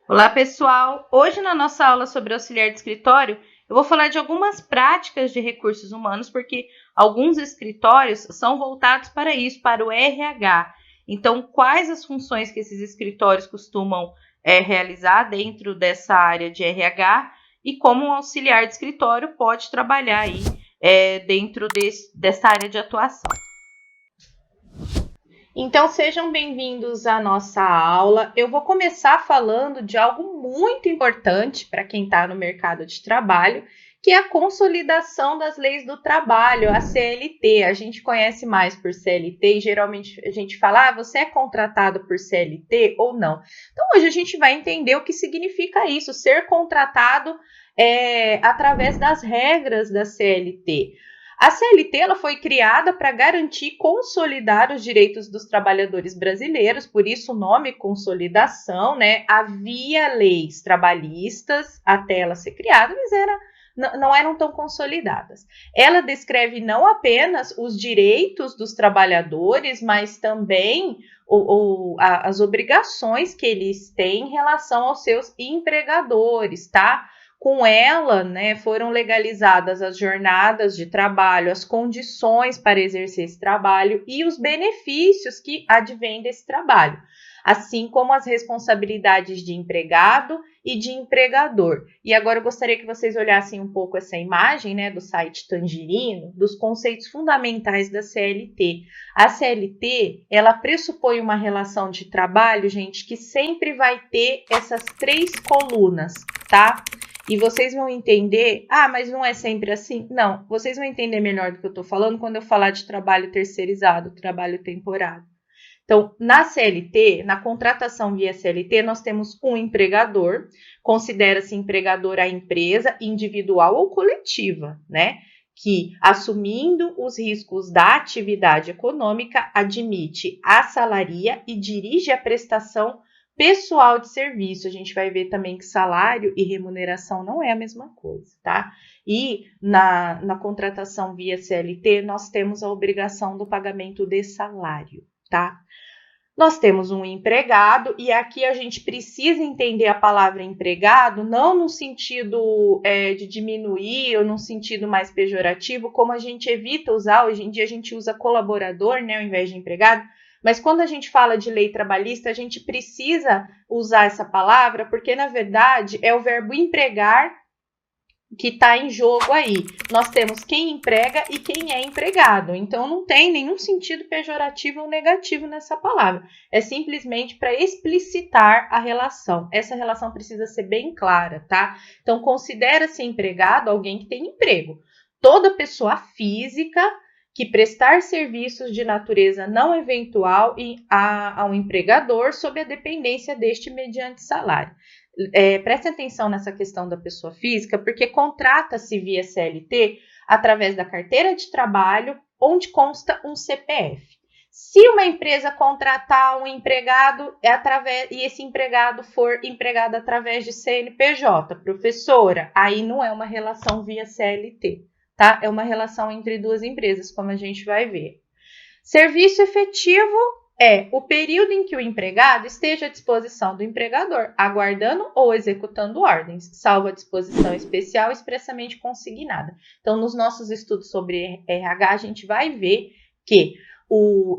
Olá, pessoal! Hoje, na nossa aula sobre auxiliar de escritório, eu vou falar de algumas práticas de recursos humanos, porque alguns escritórios são voltados para isso, para o RH. Então, quais as funções que esses escritórios costumam realizar dentro dessa área de RH e como um auxiliar de escritório pode trabalhar aí dentro dessa área de atuação. Então, sejam bem-vindos à nossa aula. Eu vou começar falando de algo muito importante para quem está no mercado de trabalho, que é a consolidação das leis do trabalho, a CLT. A gente conhece mais por CLT e geralmente a gente fala, você é contratado por CLT ou não? Então, hoje a gente vai entender o que significa isso, ser contratado através das regras da CLT. A CLT ela foi criada para garantir e consolidar os direitos dos trabalhadores brasileiros, por isso o nome consolidação, né? Havia leis trabalhistas até ela ser criada, mas não eram tão consolidadas. Ela descreve não apenas os direitos dos trabalhadores, mas também as obrigações que eles têm em relação aos seus empregadores, tá? Com ela, né, foram legalizadas as jornadas de trabalho, as condições para exercer esse trabalho e os benefícios que advêm desse trabalho, assim como as responsabilidades de empregado e de empregador. E agora eu gostaria que vocês olhassem um pouco essa imagem, né, do site Tangerino, dos conceitos fundamentais da CLT. A CLT, ela pressupõe uma relação de trabalho, gente, que sempre vai ter essas três colunas, tá? E vocês vão entender, mas não é sempre assim? Não, vocês vão entender melhor do que eu estou falando quando eu falar de trabalho terceirizado, trabalho temporário. Então, na CLT, na contratação via CLT, nós temos um empregador, considera-se empregador a empresa individual ou coletiva, né? Que, assumindo os riscos da atividade econômica, admite, assalaria e dirige a prestação pessoal de serviço. A gente vai ver também que salário e remuneração não é a mesma coisa, tá? E na contratação via CLT, nós temos a obrigação do pagamento de salário, tá? Nós temos um empregado, e aqui a gente precisa entender a palavra empregado, não no sentido de diminuir ou no sentido mais pejorativo, como a gente evita usar, hoje em dia a gente usa colaborador, né, ao invés de empregado, mas quando a gente fala de lei trabalhista, a gente precisa usar essa palavra, porque na verdade é o verbo empregar que está em jogo aí. Nós temos quem emprega e quem é empregado. Então, não tem nenhum sentido pejorativo ou negativo nessa palavra. É simplesmente para explicitar a relação. Essa relação precisa ser bem clara, tá? Então, considera-se empregado alguém que tem emprego. Toda pessoa física que prestar serviços de natureza não eventual ao empregador sob a dependência deste mediante salário. Preste atenção nessa questão da pessoa física, porque contrata-se via CLT através da carteira de trabalho, onde consta um CPF. Se uma empresa contratar um empregado e esse empregado for empregado através de CNPJ, professora, aí não é uma relação via CLT, tá? É uma relação entre duas empresas, como a gente vai ver. Serviço efetivo é o período em que o empregado esteja à disposição do empregador, aguardando ou executando ordens, salvo a disposição especial expressamente consignada. Então, nos nossos estudos sobre RH, a gente vai ver que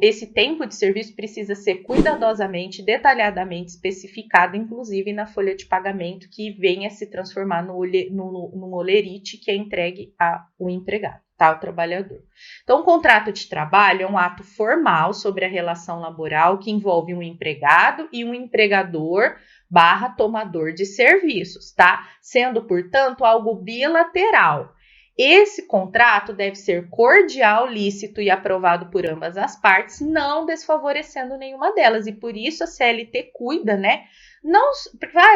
esse tempo de serviço precisa ser cuidadosamente, detalhadamente especificado, inclusive na folha de pagamento que venha se transformar no olerite que é entregue ao empregado, tá? Ao trabalhador. Então, o contrato de trabalho é um ato formal sobre a relação laboral que envolve um empregado e um empregador / tomador de serviços, tá? Sendo, portanto, algo bilateral. Esse contrato deve ser cordial, lícito e aprovado por ambas as partes, não desfavorecendo nenhuma delas. E por isso a CLT cuida, né? Não,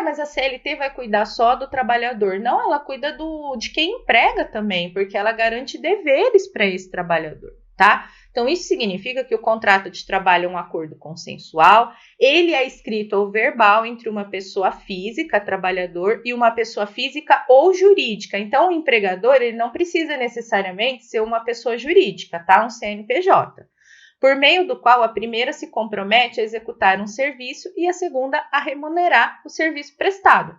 mas a CLT vai cuidar só do trabalhador. Não, ela cuida de quem emprega também, porque ela garante deveres para esse trabalhador, tá? Então, isso significa que o contrato de trabalho é um acordo consensual, ele é escrito ou verbal entre uma pessoa física, trabalhador, e uma pessoa física ou jurídica. Então, o empregador, ele não precisa necessariamente ser uma pessoa jurídica, tá? Um CNPJ. por meio do qual a primeira se compromete a executar um serviço e a segunda a remunerar o serviço prestado.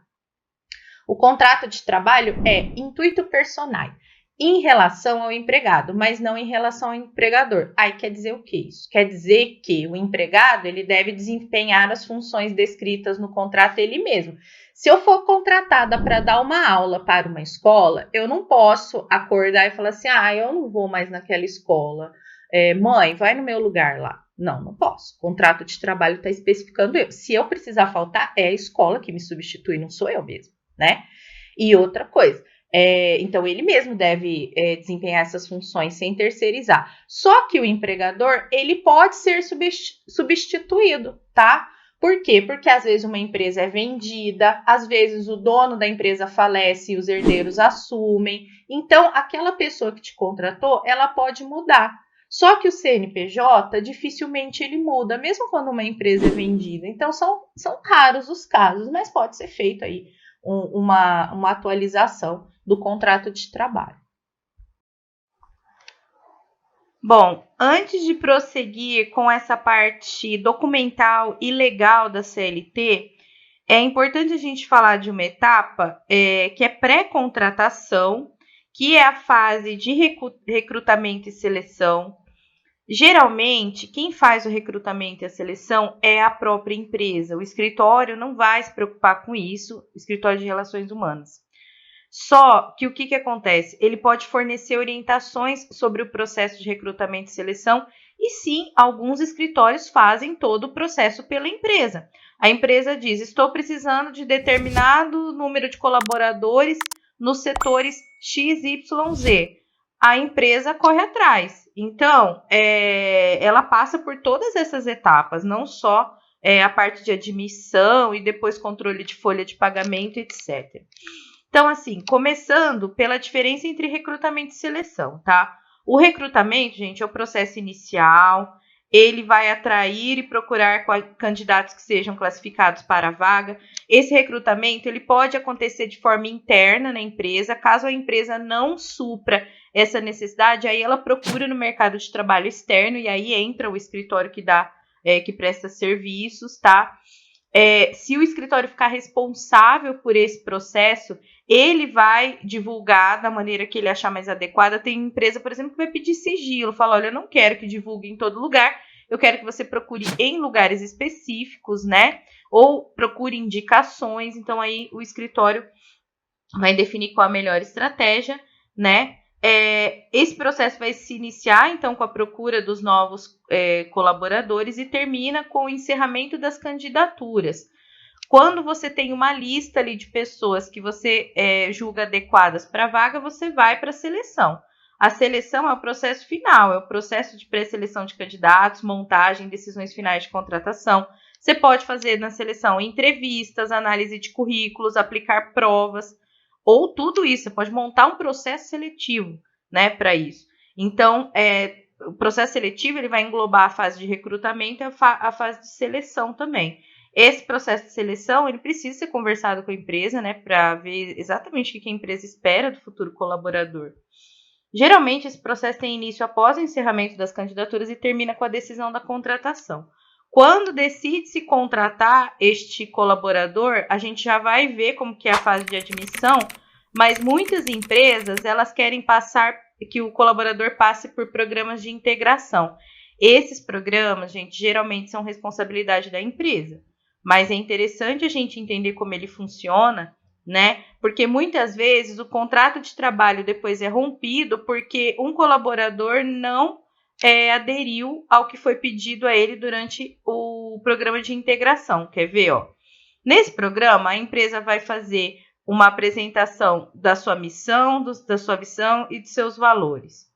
O contrato de trabalho é intuito personae, em relação ao empregado, mas não em relação ao empregador. Aí quer dizer o que isso? Quer dizer que o empregado ele deve desempenhar as funções descritas no contrato ele mesmo. Se eu for contratada para dar uma aula para uma escola, eu não posso acordar e falar assim, eu não vou mais naquela escola. Mãe, vai no meu lugar lá. Não posso. O contrato de trabalho está especificando eu. Se eu precisar faltar, é a escola que me substitui, não sou eu mesmo, né? E outra coisa, então ele mesmo deve desempenhar essas funções sem terceirizar. Só que o empregador, ele pode ser substituído, tá? Por quê? Porque às vezes uma empresa é vendida, às vezes o dono da empresa falece e os herdeiros assumem. Então, aquela pessoa que te contratou, ela pode mudar. Só que o CNPJ, dificilmente ele muda, mesmo quando uma empresa é vendida. Então, são raros os casos, mas pode ser feito aí uma atualização do contrato de trabalho. Bom, antes de prosseguir com essa parte documental e legal da CLT, é importante a gente falar de uma etapa que é pré-contratação, que é a fase de recrutamento e seleção. Geralmente, quem faz o recrutamento e a seleção é a própria empresa. O escritório não vai se preocupar com isso, o escritório de relações humanas. Só que o que acontece? Ele pode fornecer orientações sobre o processo de recrutamento e seleção, e sim, alguns escritórios fazem todo o processo pela empresa. A empresa diz, estou precisando de determinado número de colaboradores nos setores XYZ. A empresa corre atrás. Então, ela passa por todas essas etapas, não só a parte de admissão e depois controle de folha de pagamento, etc. Então, assim, começando pela diferença entre recrutamento e seleção, tá? O recrutamento, gente, é o processo inicial, ele vai atrair e procurar candidatos que sejam classificados para a vaga. Esse recrutamento, ele pode acontecer de forma interna na empresa, caso a empresa não supra essa necessidade, aí ela procura no mercado de trabalho externo, e aí entra o escritório que presta serviços, tá? Se o escritório ficar responsável por esse processo, ele vai divulgar da maneira que ele achar mais adequada. Tem empresa, por exemplo, que vai pedir sigilo, fala, olha, eu não quero que divulgue em todo lugar, eu quero que você procure em lugares específicos, né? Ou procure indicações, então aí o escritório vai definir qual a melhor estratégia, né? Esse processo vai se iniciar, então, com a procura dos novos colaboradores e termina com o encerramento das candidaturas. Quando você tem uma lista ali de pessoas que você julga adequadas para a vaga, você vai para a seleção. A seleção é o processo final, é o processo de pré-seleção de candidatos, montagem, decisões finais de contratação. Você pode fazer na seleção entrevistas, análise de currículos, aplicar provas, ou tudo isso. Você pode montar um processo seletivo, né, para isso. Então, o processo seletivo ele vai englobar a fase de recrutamento e a fase de seleção também. Esse processo de seleção ele precisa ser conversado com a empresa, né, para ver exatamente o que a empresa espera do futuro colaborador. Geralmente, esse processo tem início após o encerramento das candidaturas e termina com a decisão da contratação. Quando decide-se contratar este colaborador, a gente já vai ver como que é a fase de admissão, mas muitas empresas, elas querem que o colaborador passe por programas de integração. Esses programas, gente, geralmente são responsabilidade da empresa, mas é interessante a gente entender como ele funciona, né? Porque muitas vezes o contrato de trabalho depois é rompido porque um colaborador não aderiu ao que foi pedido a ele durante o programa de integração. Quer ver? Nesse programa, a empresa vai fazer uma apresentação da sua missão, da sua visão e de seus valores.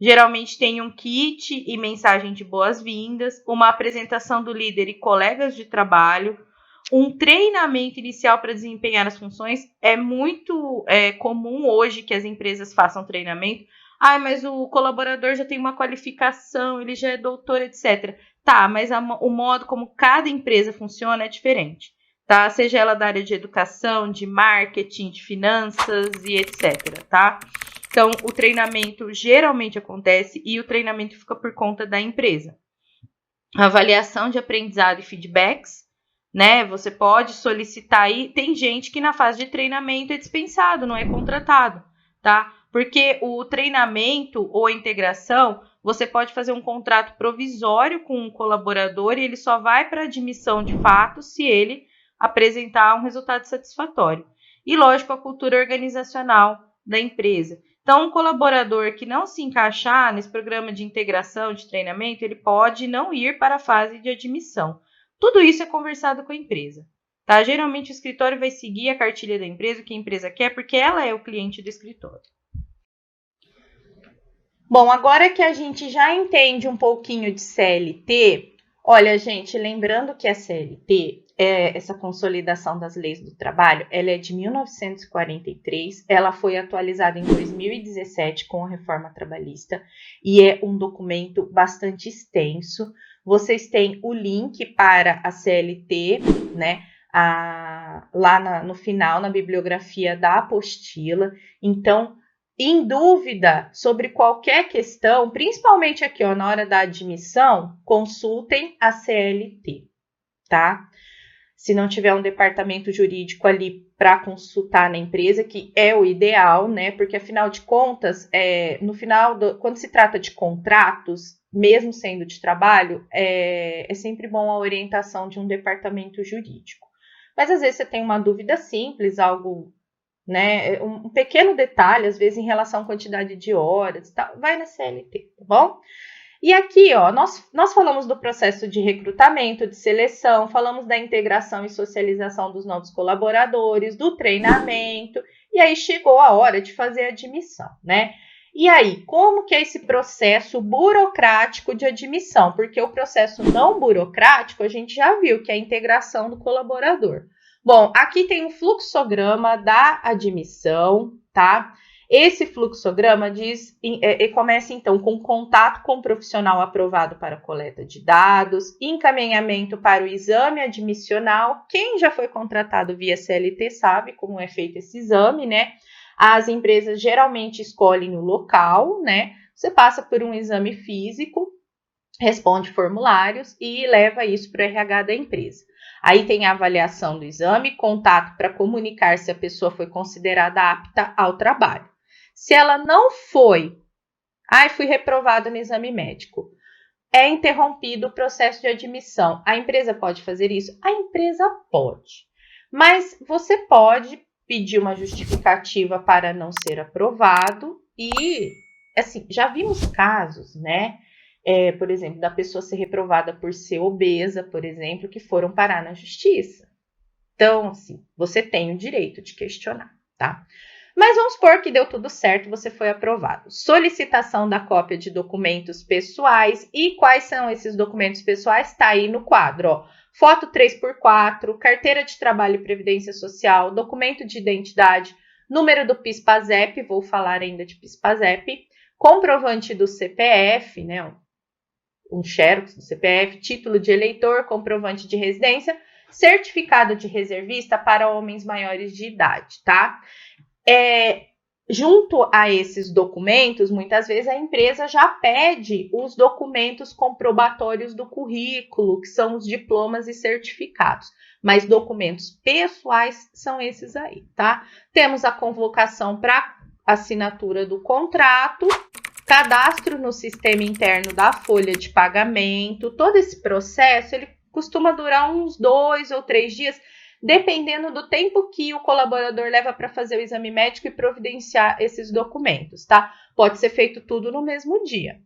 Geralmente tem um kit e mensagem de boas-vindas, uma apresentação do líder e colegas de trabalho, um treinamento inicial para desempenhar as funções. É muito comum hoje que as empresas façam treinamento. Mas o colaborador já tem uma qualificação, ele já é doutor, etc. Tá, mas o modo como cada empresa funciona é diferente, tá? Seja ela da área de educação, de marketing, de finanças e etc, tá? Então, o treinamento geralmente acontece e o treinamento fica por conta da empresa, avaliação de aprendizado e feedbacks, né? Você pode solicitar aí. Tem gente que na fase de treinamento é dispensado, não é contratado, tá? Porque o treinamento ou a integração, você pode fazer um contrato provisório com um colaborador e ele só vai para admissão de fato se ele apresentar um resultado satisfatório. E, lógico, a cultura organizacional da empresa. Então, um colaborador que não se encaixar nesse programa de integração, de treinamento, ele pode não ir para a fase de admissão. Tudo isso é conversado com a empresa. Tá? Geralmente, o escritório vai seguir a cartilha da empresa, o que a empresa quer, porque ela é o cliente do escritório. Bom, agora que a gente já entende um pouquinho de CLT, olha, gente, lembrando que a CLT, essa consolidação das leis do trabalho, ela é de 1943, ela foi atualizada em 2017 com a reforma trabalhista e é um documento bastante extenso. Vocês têm o link para a CLT, né, lá no final, na bibliografia da apostila. Então, em dúvida sobre qualquer questão, principalmente aqui na hora da admissão, consultem a CLT, tá? Se não tiver um departamento jurídico ali para consultar na empresa, que é o ideal, né? Porque afinal de contas, no final, quando se trata de contratos, mesmo sendo de trabalho, é sempre bom a orientação de um departamento jurídico. Mas às vezes você tem uma dúvida simples, algo, né, um pequeno detalhe, às vezes em relação à quantidade de horas, tá, vai na CLT, tá bom? E aqui, ó, nós falamos do processo de recrutamento, de seleção, falamos da integração e socialização dos novos colaboradores, do treinamento, e aí chegou a hora de fazer a admissão, né? E aí, como que é esse processo burocrático de admissão? Porque o processo não burocrático, a gente já viu que é a integração do colaborador. Bom, aqui tem um fluxograma da admissão, tá? Esse fluxograma começa, então, com contato com o profissional aprovado para coleta de dados, encaminhamento para o exame admissional. Quem já foi contratado via CLT sabe como é feito esse exame, né? As empresas geralmente escolhem o local, né? Você passa por um exame físico, responde formulários e leva isso para o RH da empresa. Aí tem a avaliação do exame, contato para comunicar se a pessoa foi considerada apta ao trabalho. Se ela não foi, fui reprovado no exame médico, é interrompido o processo de admissão. A empresa pode fazer isso? A empresa pode. Mas você pode pedir uma justificativa para não ser aprovado e, assim, já vimos casos, né? Por exemplo, da pessoa ser reprovada por ser obesa, por exemplo, que foram parar na justiça. Então, assim, você tem o direito de questionar, tá? Mas vamos supor que deu tudo certo, você foi aprovado. Solicitação da cópia de documentos pessoais. E quais são esses documentos pessoais? Está aí no quadro, ó. Foto 3x4, carteira de trabalho e previdência social, documento de identidade, número do PIS/PASEP, vou falar ainda de PIS/PASEP, comprovante do CPF, né? Um xerox do CPF, título de eleitor, comprovante de residência, certificado de reservista para homens maiores de idade, tá? Junto a esses documentos, muitas vezes a empresa já pede os documentos comprobatórios do currículo, que são os diplomas e certificados. Mas documentos pessoais são esses aí, tá? Temos a convocação para assinatura do contrato, cadastro no sistema interno da folha de pagamento. Todo esse processo, ele costuma durar uns 2 ou 3 dias, dependendo do tempo que o colaborador leva para fazer o exame médico e providenciar esses documentos, tá? Pode ser feito tudo no mesmo dia.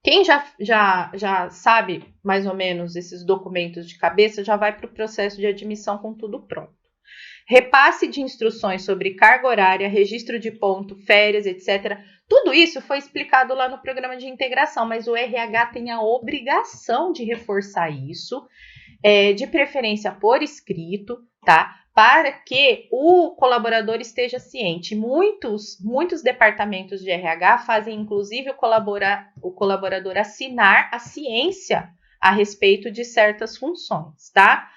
Quem já sabe mais ou menos esses documentos de cabeça, já vai para o processo de admissão com tudo pronto. Repasse de instruções sobre carga horária, registro de ponto, férias, etc. Tudo isso foi explicado lá no programa de integração, mas o RH tem a obrigação de reforçar isso, de preferência por escrito, tá? Para que o colaborador esteja ciente. Muitos departamentos de RH fazem, inclusive, o colaborador assinar a ciência a respeito de certas funções, tá?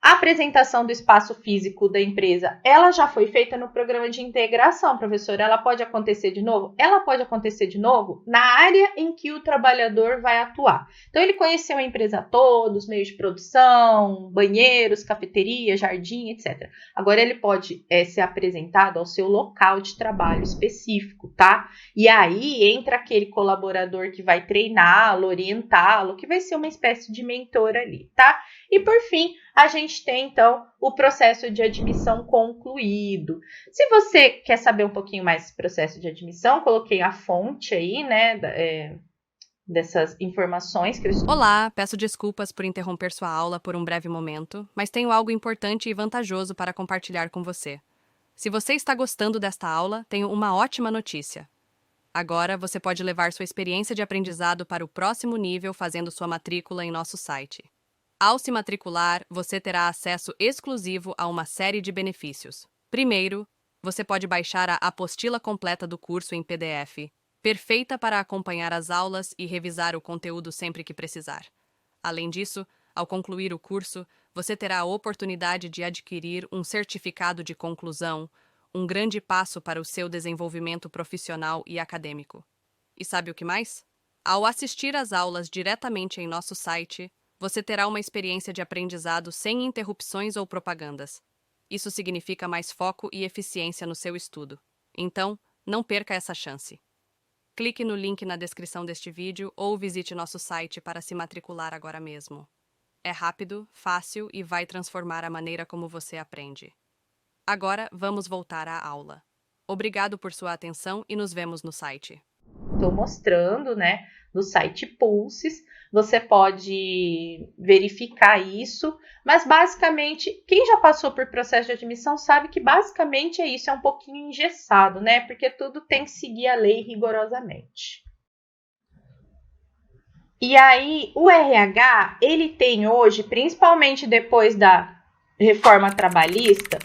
A apresentação do espaço físico da empresa, ela já foi feita no programa de integração, professora. Ela pode acontecer de novo? Ela pode acontecer de novo na área em que o trabalhador vai atuar. Então, ele conheceu a empresa toda, os meios de produção, banheiros, cafeteria, jardim, etc. Agora, ele pode ser apresentado ao seu local de trabalho específico, tá? E aí, entra aquele colaborador que vai treiná-lo, orientá-lo, que vai ser uma espécie de mentor ali, tá? E, por fim, a gente tem, então, o processo de admissão concluído. Se você quer saber um pouquinho mais desse processo de admissão, coloquei a fonte aí, né, dessas informações que eu... Olá, peço desculpas por interromper sua aula por um breve momento, mas tenho algo importante e vantajoso para compartilhar com você. Se você está gostando desta aula, tenho uma ótima notícia. Agora você pode levar sua experiência de aprendizado para o próximo nível fazendo sua matrícula em nosso site. Ao se matricular, você terá acesso exclusivo a uma série de benefícios. Primeiro, você pode baixar a apostila completa do curso em PDF, perfeita para acompanhar as aulas e revisar o conteúdo sempre que precisar. Além disso, ao concluir o curso, você terá a oportunidade de adquirir um certificado de conclusão, um grande passo para o seu desenvolvimento profissional e acadêmico. E sabe o que mais? Ao assistir às aulas diretamente em nosso site, você terá uma experiência de aprendizado sem interrupções ou propagandas. Isso significa mais foco e eficiência no seu estudo. Então, não perca essa chance. Clique no link na descrição deste vídeo ou visite nosso site para se matricular agora mesmo. É rápido, fácil e vai transformar a maneira como você aprende. Agora, vamos voltar à aula. Obrigado por sua atenção e nos vemos no site. Estou mostrando, né, no site Pulses. Você pode verificar isso, mas basicamente, quem já passou por processo de admissão sabe que basicamente é isso, é um pouquinho engessado, né? Porque tudo tem que seguir a lei rigorosamente. E aí, o RH, ele tem hoje, principalmente depois da reforma trabalhista,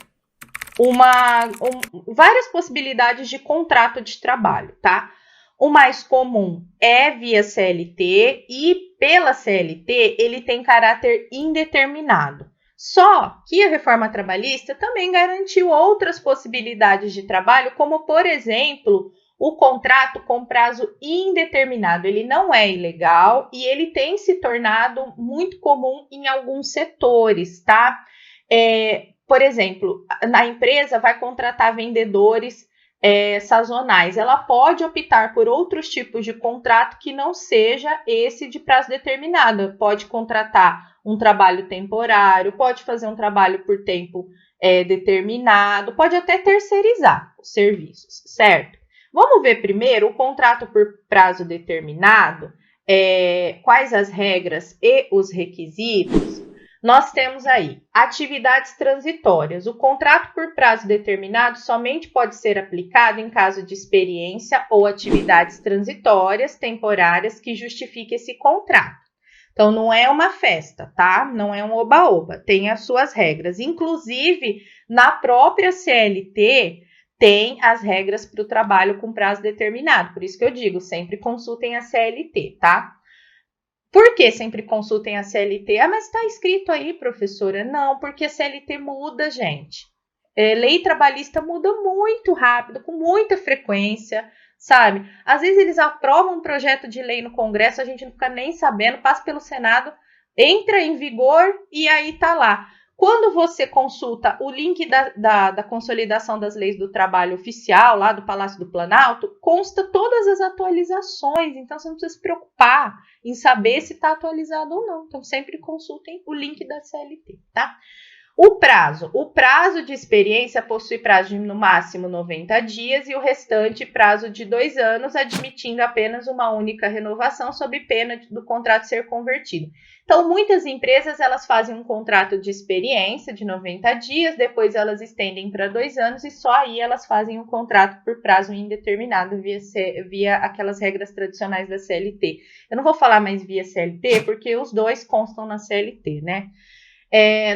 várias possibilidades de contrato de trabalho, tá? O mais comum é via CLT e pela CLT ele tem caráter indeterminado. Só que a reforma trabalhista também garantiu outras possibilidades de trabalho, como, por exemplo, o contrato com prazo indeterminado. Ele não é ilegal e ele tem se tornado muito comum em alguns setores, tá? Por exemplo, a empresa vai contratar vendedores sazonais. Ela pode optar por outros tipos de contrato que não seja esse de prazo determinado. Pode contratar um trabalho temporário, pode fazer um trabalho por tempo determinado, pode até terceirizar os serviços, certo? Vamos ver primeiro o contrato por prazo determinado, quais as regras e os requisitos. Nós temos aí atividades transitórias. O contrato por prazo determinado somente pode ser aplicado em caso de experiência ou atividades transitórias, temporárias, que justifiquem esse contrato. Então, não é uma festa, tá? Não é um oba-oba, tem as suas regras. Inclusive, na própria CLT, tem as regras para o trabalho com prazo determinado. Por isso que eu digo, sempre consultem a CLT, tá? Por que sempre consultem a CLT? Ah, mas está escrito aí, professora. Não, porque a CLT muda, gente. Lei trabalhista muda muito rápido, com muita frequência, sabe? Às vezes eles aprovam um projeto de lei no Congresso, a gente não fica nem sabendo, passa pelo Senado, entra em vigor e aí tá lá. Quando você consulta o link da consolidação das leis do trabalho oficial, lá do Palácio do Planalto, consta todas as atualizações, então você não precisa se preocupar em saber se está atualizado ou não. Então, sempre consultem o link da CLT, tá? O prazo de experiência possui prazo de no máximo 90 dias e o restante prazo de 2 anos, admitindo apenas uma única renovação sob pena do contrato ser convertido. Então, muitas empresas elas fazem um contrato de experiência de 90 dias, depois elas estendem para 2 anos e só aí elas fazem um contrato por prazo indeterminado via aquelas regras tradicionais da CLT. Eu não vou falar mais via CLT porque os dois constam na CLT, né?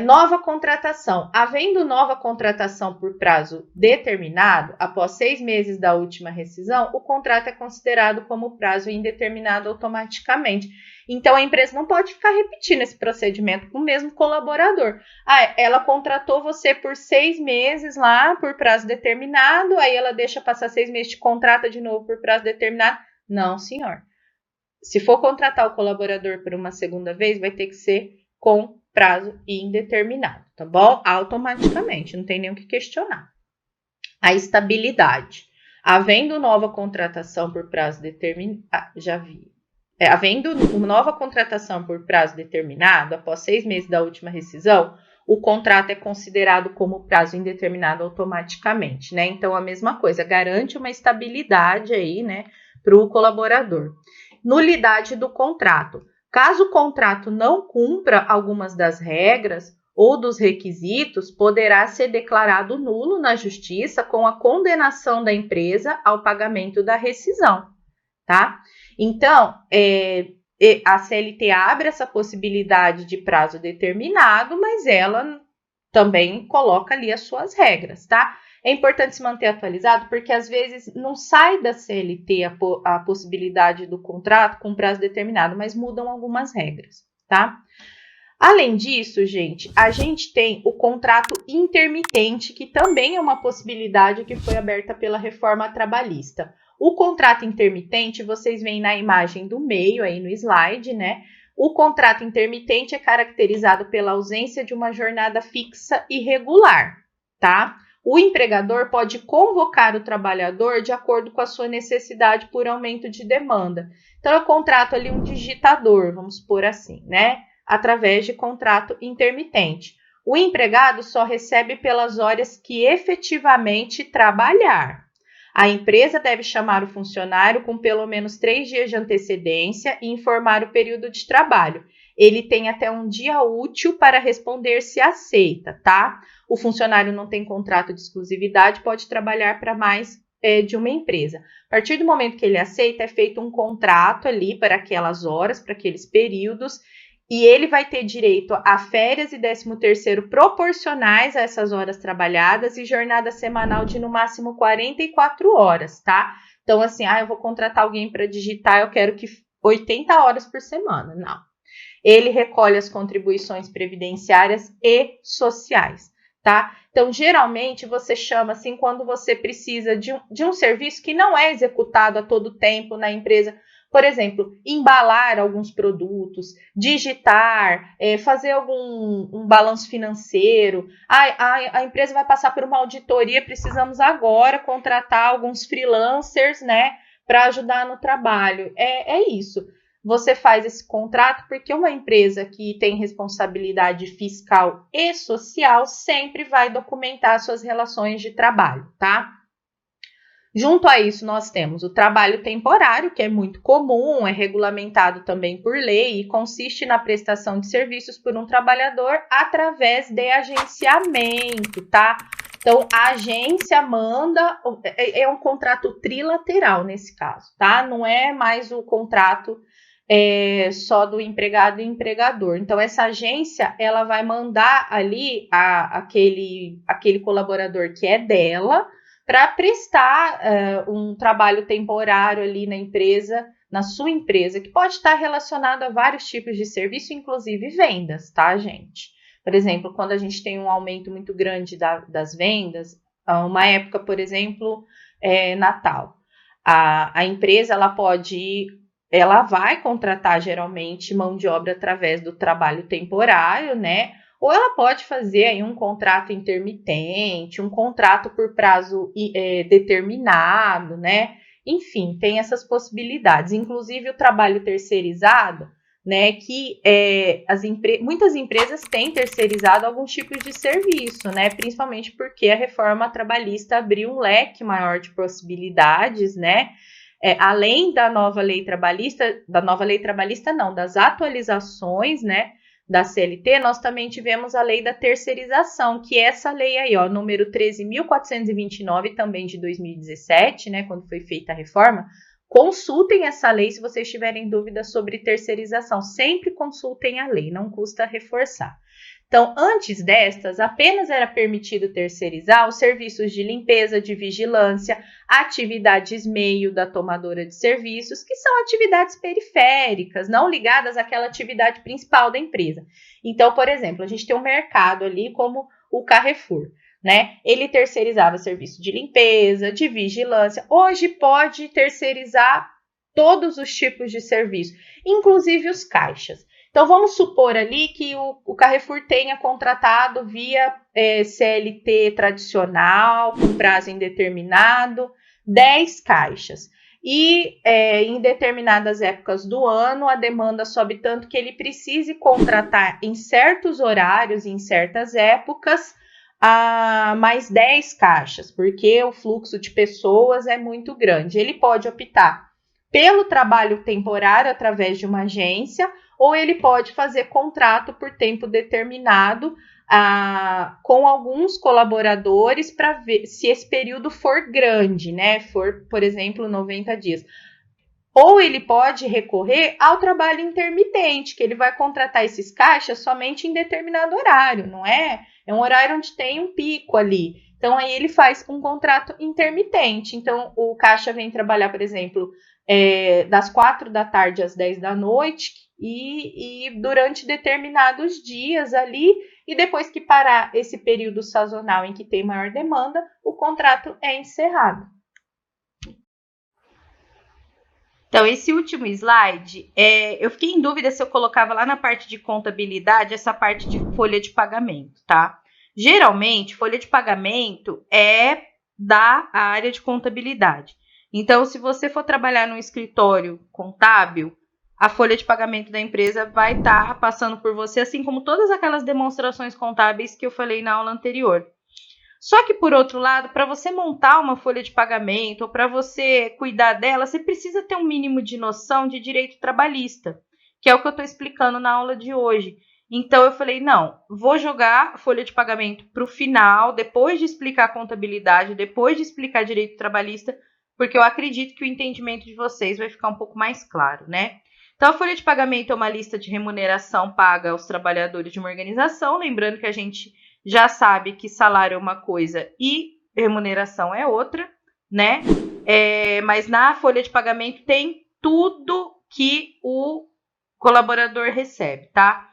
Nova contratação. Havendo nova contratação por prazo determinado, após 6 meses da última rescisão, o contrato é considerado como prazo indeterminado automaticamente. Então, a empresa não pode ficar repetindo esse procedimento com o mesmo colaborador. Ela contratou você por 6 meses lá, por prazo determinado, aí ela deixa passar 6 meses, te contrata de novo por prazo determinado. Não, senhor. Se for contratar o colaborador por uma segunda vez, vai ter que ser com prazo indeterminado, tá bom? Automaticamente, não tem nem o que questionar. A estabilidade. Havendo nova contratação por prazo determinado, havendo nova contratação por prazo determinado, após 6 meses da última rescisão, o contrato é considerado como prazo indeterminado automaticamente, né? Então, a mesma coisa, garante uma estabilidade aí, né, para o colaborador. Nulidade do contrato. Caso o contrato não cumpra algumas das regras ou dos requisitos, poderá ser declarado nulo na justiça com a condenação da empresa ao pagamento da rescisão, tá? Então, a CLT abre essa possibilidade de prazo determinado, mas ela também coloca ali as suas regras, tá? É importante se manter atualizado, porque às vezes não sai da CLT a possibilidade do contrato com prazo determinado, mas mudam algumas regras, tá? Além disso, gente, a gente tem o contrato intermitente, que também é uma possibilidade que foi aberta pela reforma trabalhista. O contrato intermitente, vocês veem na imagem do meio aí no slide, né? O contrato intermitente é caracterizado pela ausência de uma jornada fixa e regular, tá? O empregador pode convocar o trabalhador de acordo com a sua necessidade por aumento de demanda. Então, eu contrato ali um digitador, vamos supor assim, né? Através de contrato intermitente. O empregado só recebe pelas horas que efetivamente trabalhar. A empresa deve chamar o funcionário com pelo menos 3 dias de antecedência e informar o período de trabalho. Ele tem até um dia útil para responder se aceita, tá? O funcionário não tem contrato de exclusividade, pode trabalhar para mais de uma empresa. A partir do momento que ele aceita, é feito um contrato ali para aquelas horas, para aqueles períodos, e ele vai ter direito a férias e 13º proporcionais a essas horas trabalhadas e jornada semanal de no máximo 44 horas, tá? Então, assim, eu vou contratar alguém para digitar, eu quero que 80 horas por semana. Não. Ele recolhe as contribuições previdenciárias e sociais, tá? Então, geralmente, você chama, assim, quando você precisa de um serviço que não é executado a todo tempo na empresa. Por exemplo, embalar alguns produtos, digitar, fazer um balanço financeiro. A empresa vai passar por uma auditoria, precisamos agora contratar alguns freelancers, né, para ajudar no trabalho. É isso. Você faz esse contrato porque uma empresa que tem responsabilidade fiscal e social sempre vai documentar suas relações de trabalho, tá? Junto a isso, nós temos o trabalho temporário, que é muito comum, é regulamentado também por lei e consiste na prestação de serviços por um trabalhador através de agenciamento, tá? Então, a agência manda, é um contrato trilateral nesse caso, tá? Não é mais o contrato só do empregado e empregador. Então, essa agência, ela vai mandar ali aquele colaborador que é dela, para prestar um trabalho temporário ali na empresa, na sua empresa, que pode estar relacionado a vários tipos de serviço, inclusive vendas, tá, gente? Por exemplo, quando a gente tem um aumento muito grande das vendas, uma época, por exemplo, Natal, a empresa ela vai contratar geralmente mão de obra através do trabalho temporário, né? Ou ela pode fazer aí um contrato intermitente, um contrato por prazo determinado, né? Enfim, tem essas possibilidades. Inclusive o trabalho terceirizado, né? Que muitas empresas têm terceirizado alguns tipos de serviço, né? Principalmente porque a reforma trabalhista abriu um leque maior de possibilidades, né? Além da nova lei trabalhista, das atualizações, né? Da CLT, nós também tivemos a lei da terceirização, que é essa lei aí, ó, número 13.429, também de 2017, né, quando foi feita a reforma, consultem essa lei se vocês tiverem dúvidas sobre terceirização. Sempre consultem a lei, não custa reforçar. Então, antes destas, apenas era permitido terceirizar os serviços de limpeza, de vigilância, atividades meio da tomadora de serviços, que são atividades periféricas, não ligadas àquela atividade principal da empresa. Então, por exemplo, a gente tem um mercado ali como o Carrefour, né? Ele terceirizava serviço de limpeza, de vigilância. Hoje pode terceirizar todos os tipos de serviço, inclusive os caixas. Então, vamos supor ali que o Carrefour tenha contratado via CLT tradicional, com prazo indeterminado, 10 caixas. E em determinadas épocas do ano, a demanda sobe tanto que ele precise contratar em certos horários, em certas épocas, mais 10 caixas, porque o fluxo de pessoas é muito grande. Ele pode optar pelo trabalho temporário através de uma agência, ou ele pode fazer contrato por tempo determinado com alguns colaboradores para ver se esse período for grande, né? For, por exemplo, 90 dias. Ou ele pode recorrer ao trabalho intermitente, que ele vai contratar esses caixas somente em determinado horário, não é? É um horário onde tem um pico ali. Então, aí ele faz um contrato intermitente. Então, o caixa vem trabalhar, por exemplo, das 4 da tarde às 10 da noite e durante determinados dias ali, e depois que parar esse período sazonal em que tem maior demanda, o contrato é encerrado. Então, esse último slide, eu fiquei em dúvida se eu colocava lá na parte de contabilidade essa parte de folha de pagamento, tá? Geralmente, folha de pagamento é da área de contabilidade. Então, se você for trabalhar num escritório contábil, a folha de pagamento da empresa vai estar passando por você, assim como todas aquelas demonstrações contábeis que eu falei na aula anterior. Só que, por outro lado, para você montar uma folha de pagamento ou para você cuidar dela, você precisa ter um mínimo de noção de direito trabalhista, que é o que eu estou explicando na aula de hoje. Então, eu falei, não, vou jogar a folha de pagamento para o final, depois de explicar a contabilidade, depois de explicar direito trabalhista, porque eu acredito que o entendimento de vocês vai ficar um pouco mais claro, né? Então, a folha de pagamento é uma lista de remuneração paga aos trabalhadores de uma organização, lembrando que a gente já sabe que salário é uma coisa e remuneração é outra, né? Mas na folha de pagamento tem tudo que o colaborador recebe, tá?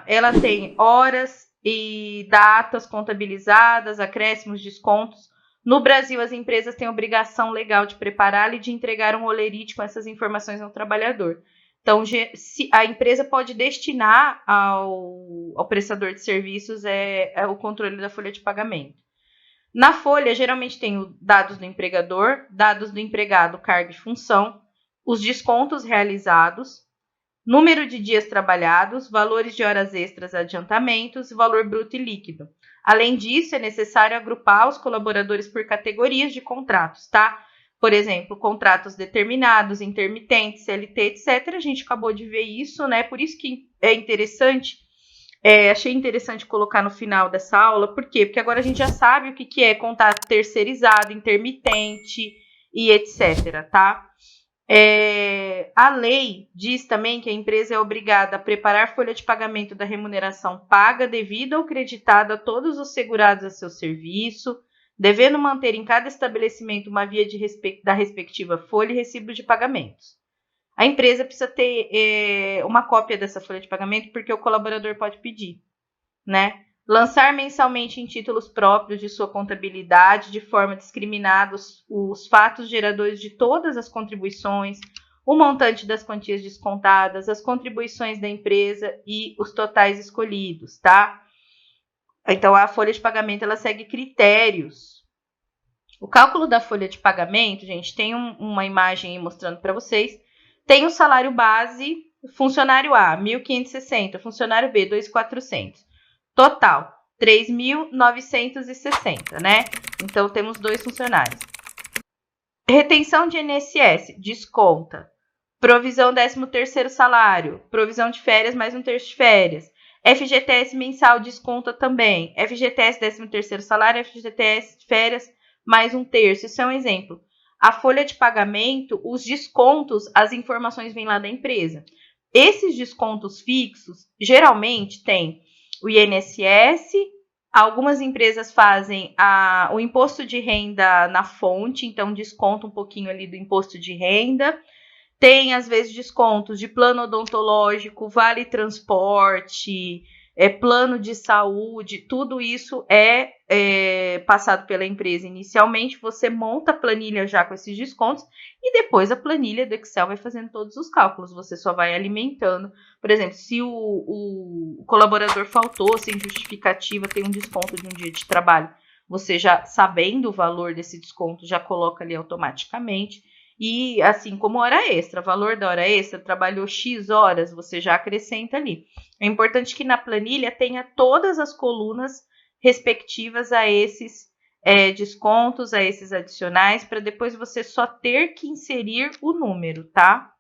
Ela tem horas e datas contabilizadas, acréscimos, descontos. No Brasil, as empresas têm obrigação legal de prepará-la e de entregar um holerite com essas informações ao trabalhador. Então, a empresa pode destinar ao prestador de serviços o controle da folha de pagamento. Na folha, geralmente tem os dados do empregador, dados do empregado, cargo e função, os descontos realizados, número de dias trabalhados, valores de horas extras, adiantamentos, valor bruto e líquido. Além disso, é necessário agrupar os colaboradores por categorias de contratos, tá? Por exemplo, contratos determinados, intermitentes, CLT, etc. A gente acabou de ver isso, né? Por isso que é interessante, achei interessante colocar no final dessa aula. Por quê? Porque agora a gente já sabe o que é contrato terceirizado, intermitente e etc, tá? A lei diz também que a empresa é obrigada a preparar folha de pagamento da remuneração paga, devida ou creditada a todos os segurados a seu serviço, devendo manter em cada estabelecimento uma via da respectiva folha e recibo de pagamentos. A empresa precisa ter uma cópia dessa folha de pagamento, porque o colaborador pode pedir, né? Lançar mensalmente em títulos próprios de sua contabilidade, de forma discriminada, os fatos geradores de todas as contribuições, o montante das quantias descontadas, as contribuições da empresa e os totais escolhidos, tá? Então, a folha de pagamento, ela segue critérios. O cálculo da folha de pagamento, gente, tem uma imagem aí mostrando para vocês. Tem o salário base, funcionário A, 1.560, funcionário B, 2.400. Total, 3.960, né? Então, temos 2 funcionários. Retenção de INSS, desconta. Provisão 13º salário. Provisão de férias, mais 1/3 de férias. FGTS mensal, desconta também. FGTS 13º salário, FGTS de férias, mais 1/3. Isso é um exemplo. a folha de pagamento, os descontos, as informações vêm lá da empresa. Esses descontos fixos, geralmente, tem o INSS, algumas empresas fazem o imposto de renda na fonte, então desconta um pouquinho ali do imposto de renda. Tem, às vezes, descontos de plano odontológico, vale transporte, plano de saúde, tudo isso é passado pela empresa inicialmente. Você monta a planilha já com esses descontos e depois a planilha do Excel vai fazendo todos os cálculos. Você só vai alimentando. Por exemplo, se o colaborador faltou sem justificativa, tem um desconto de um dia de trabalho, você já sabendo o valor desse desconto, já coloca ali automaticamente. E assim como hora extra, valor da hora extra, trabalhou X horas, você já acrescenta ali. É importante que na planilha tenha todas as colunas respectivas a esses descontos, a esses adicionais, para depois você só ter que inserir o número, tá?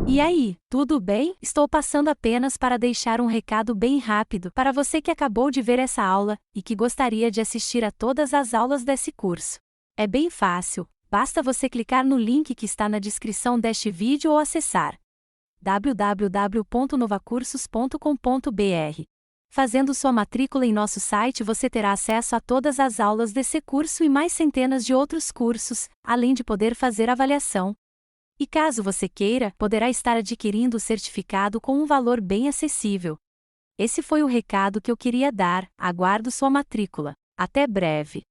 E aí, tudo bem? Estou passando apenas para deixar um recado bem rápido para você que acabou de ver essa aula e que gostaria de assistir a todas as aulas desse curso. É bem fácil. Basta você clicar no link que está na descrição deste vídeo ou acessar www.novacursos.com.br. Fazendo sua matrícula em nosso site, você terá acesso a todas as aulas desse curso e mais centenas de outros cursos, além de poder fazer avaliação. E caso você queira, poderá estar adquirindo o certificado com um valor bem acessível. Esse foi o recado que eu queria dar. Aguardo sua matrícula. Até breve!